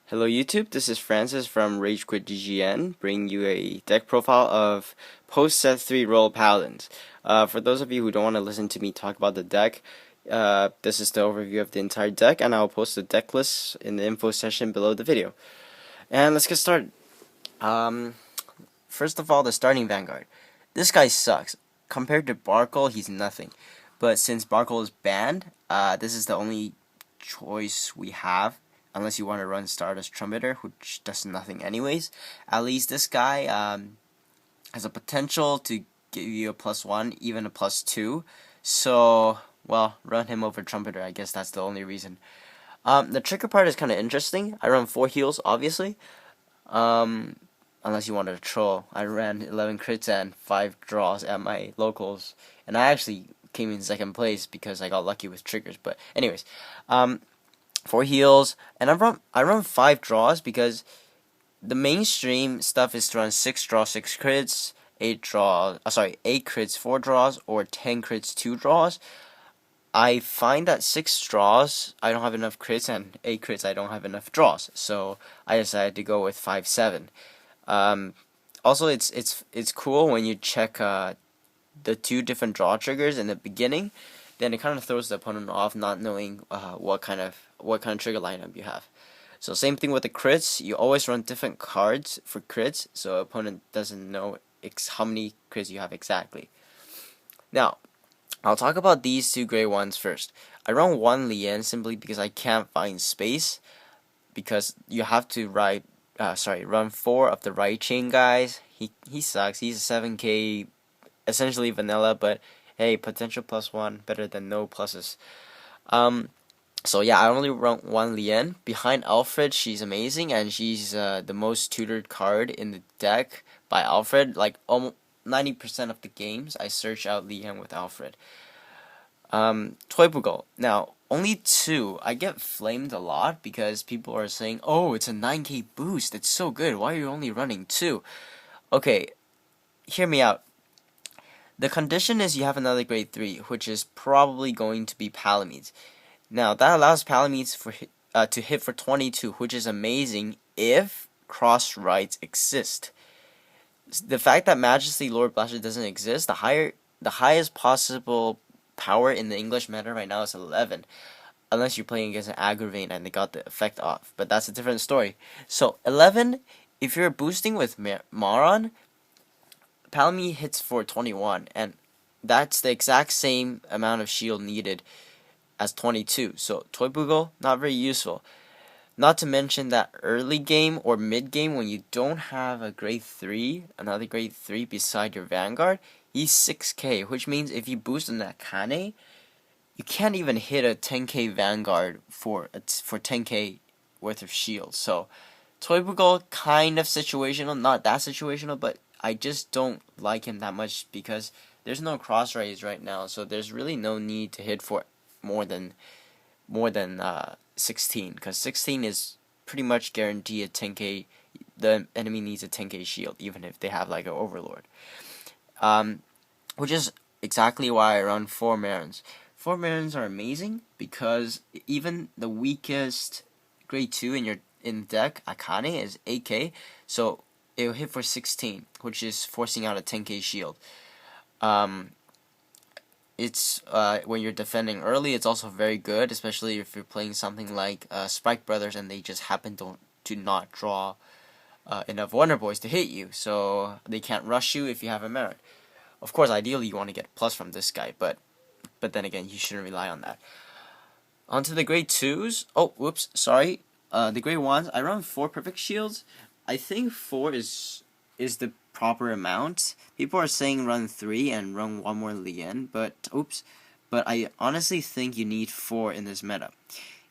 Hello YouTube, this is Francis from Ragequit GGN, bringing you a deck profile of post set 3 roll paladins. For those of you who don't want to listen to me talk about the deck, this is the overview of the entire deck, and I'll post the deck list in the info section below the video. And let's get started. First of all, the starting Vanguard. This guy sucks. Compared to Barkle, he's nothing. But since Barkle is banned, this is the only choice we have. Unless you want to run Stardust Trumpeter, which does nothing anyways. At least this guy has a potential to give you a +1, even a +2. So, well, run him over Trumpeter. I guess that's the only reason. The trigger part is kind of interesting. I run 4 heals, obviously. Unless you wanted to troll. I ran 11 crits and 5 draws at my locals. And I actually came in second place because I got lucky with triggers. But anyways, 4 heals, and I run 5 draws because the mainstream stuff is to run 6 draws, 6 crits, 8 crits, 4 draws, or 10 crits, 2 draws. I find that 6 draws I don't have enough crits, and 8 crits I don't have enough draws, so I decided to go with 5, 7. Also, it's cool when you check the 2 different draw triggers in the beginning. Then it kind of throws the opponent off, not knowing what kind of trigger lineup you have. So same thing with the crits. You always run different cards for crits, so opponent doesn't know how many crits you have exactly. Now, I'll talk about these 2 gray ones first. I run 1 lien simply because I can't find space, because you have to run 4 of the right chain guys. He sucks. He's a 7k, essentially vanilla, but hey, potential +1, better than no pluses. So yeah, I only run 1 lien. Behind Alfred, she's amazing, and she's the most tutored card in the deck by Alfred. Like, almost 90% of the games, I search out lien with Alfred. Toypugal. Now, only 2. I get flamed a lot because people are saying, oh, it's a 9k boost, it's so good, why are you only running 2? Okay, hear me out. The condition is you have another grade 3, which is probably going to be palamedes. Now, that allows palamedes to hit for 22, which is amazing if cross rights exist. The fact that Majesty Lord Blaster doesn't exist, the highest possible power in the English meta right now is 11. Unless you're playing against an aggravate and they got the effect off. But that's a different story. So, 11, if you're boosting with marron, Palamede hits for 21, and that's the exact same amount of shield needed as 22. So toypugal, not very useful. Not to mention that early game or mid game, when you don't have a grade 3, another grade 3 beside your Vanguard, he's 6k, which means if you boost an akane, you can't even hit a 10k Vanguard for 10k worth of shield. So toypugal, kind of situational, not that situational, but I just don't like him that much because there's no cross rays right now, so there's really no need to hit for more than 16, because 16 is pretty much guaranteed a 10k. The enemy needs a 10k shield, even if they have like an overlord. Which is exactly why I run 4 marrons. 4 marrons are amazing because even the weakest grade 2 in deck, akane, is 8k, so it'll hit for 16, which is forcing out a 10k shield. It's when you're defending early, it's also very good, especially if you're playing something like Spike Brothers and they just happen to not draw enough Wonder Boys to hit you, so they can't rush you if you have a merit. Of course, ideally you want to get a plus from this guy, but then again, you shouldn't rely on that. Onto the grade 2s. Oh, whoops, sorry. The grade 1s, I run 4 perfect shields. I think 4 is the proper amount. People are saying run 3 and run 1 more lien, but I honestly think you need 4 in this meta.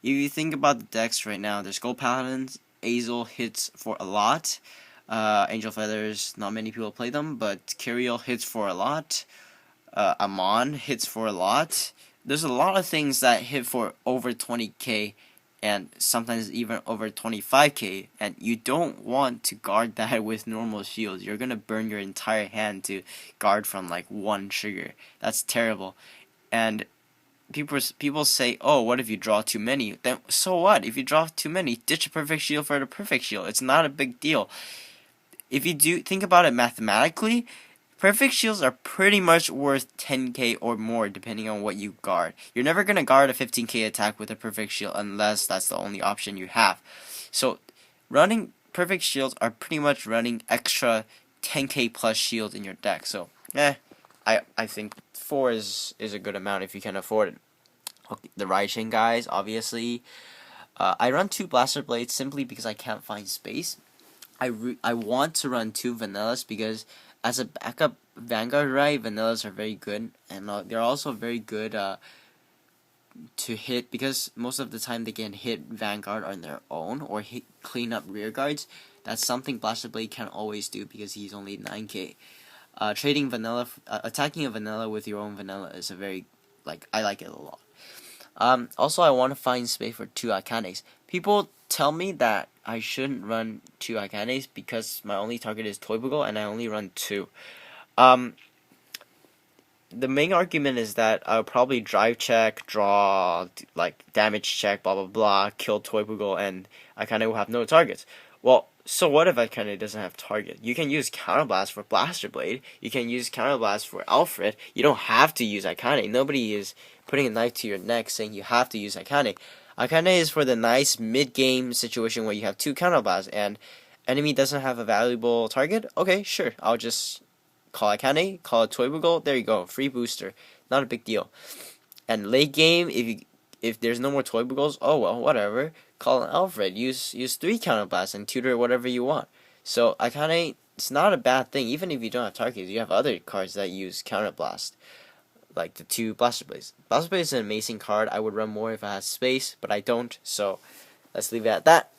If you think about the decks right now, there's gold paladins, iseult hits for a lot, angel feathers, not many people play them, but Kyriel hits for a lot, Amon hits for a lot. There's a lot of things that hit for over 20k and sometimes even over 25k, and you don't want to guard that with normal shields. You're gonna burn your entire hand to guard from like 1 trigger. That's terrible. And people say, oh, what if you draw too many? Then so what? If you draw too many, ditch a perfect shield for the perfect shield. It's not a big deal. If you do think about it mathematically, perfect shields are pretty much worth 10k or more depending on what you guard. You're never going to guard a 15k attack with a perfect shield unless that's the only option you have. So running perfect shields are pretty much running extra 10k plus shield in your deck. So I think 4 is a good amount if you can afford it. Okay, the Ragequit guys, obviously. I run 2 blaster blades simply because I can't find space. I want to run 2 vanillas because as a backup Vanguard Royal, vanillas are very good, and they're also very good to hit because most of the time they can hit Vanguard on their own or clean up rear guards. That's something Blaster Blade can't always do because he's only 9k. Trading vanilla, attacking a vanilla with your own vanilla is a very, I like it a lot. Also, I want to find space for 2 akanes. People tell me that I shouldn't run 2 akanes because my only target is toypugal and I only run 2. The main argument is that I'll probably drive check, draw, damage check, blah blah blah, kill toypugal, and akane will have no targets. Well, so what if akane doesn't have target? You can use counterblast for Blaster Blade. You can use counterblast for Alfred. You don't have to use akane. Nobody is putting a knife to your neck saying you have to use akane. Akane is for the nice mid-game situation where you have 2 counterblasts and enemy doesn't have a valuable target. Okay, sure. I'll just call akane, call a toypugal. There you go, free booster. Not a big deal. And late game, if there's no more toypugals, oh well, whatever. Call an Alfred. Use 3 counterblasts and tutor whatever you want. So akane, it's not a bad thing. Even if you don't have targets, you have other cards that use counterblast, like the 2 Blaster Blades. Blaster Blade is an amazing card. I would run more if I had space, but I don't. So let's leave it at that.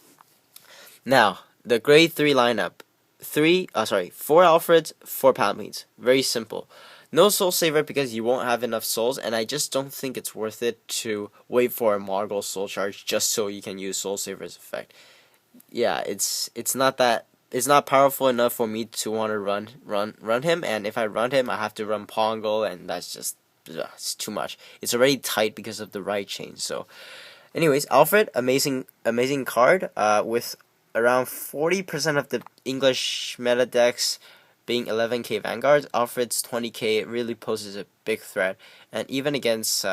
Now the grade 3 lineup. 4 Alfreds, 4 palamedes. Very simple. No soul saver because you won't have enough souls, and I just don't think it's worth it to wait for a margal soul charge just so you can use soul saver's effect. Yeah, it's not powerful enough for me to want to run him, and if I run him, I have to run Pongal, and that's just it's too much. It's already tight because of the right chain. So, anyways, Alfred, amazing card. With around 40% of the English meta decks being 11k Vanguards, Alfred's 20k really poses a big threat. And even against,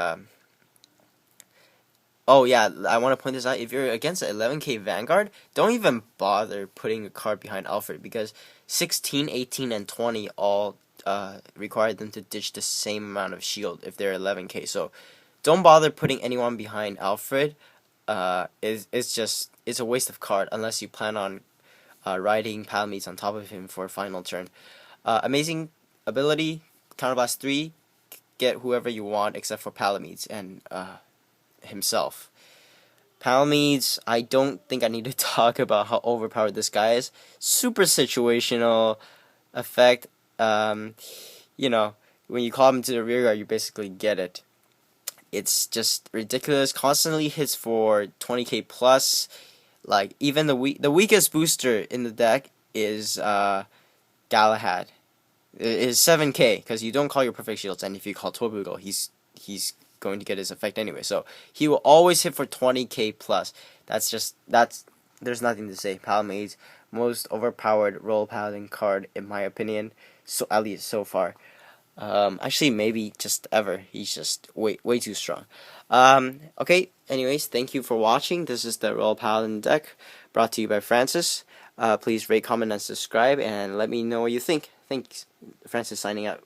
oh yeah, I want to point this out. If you're against an 11k Vanguard, don't even bother putting a card behind Alfred because 16, 18, and 20 all require them to ditch the same amount of shield if they're 11k. So don't bother putting anyone behind Alfred. It's a waste of card unless you plan on riding palamedes on top of him for a final turn. Amazing ability, counterblast 3, get whoever you want except for palamedes and himself. Palamedes, I don't think I need to talk about how overpowered this guy is. Super situational effect. You know, when you call him to the rear guard, you basically get it. It's just ridiculous. Constantly hits for 20k plus. Like even the weakest booster in the deck is Galahad. It is 7k because you don't call your perfect shields, and if you call toypugal, he's going to get his effect anyway. So he will always hit for 20k plus. That's there's nothing to say. Palamedes, most overpowered role paladin card in my opinion. So at least so far. Actually maybe just ever. He's just way too strong. Okay, anyways, thank you for watching. This is the Royal Paladin deck brought to you by Francis. Please rate, comment, and subscribe, and let me know what you think. Thanks. Francis signing out.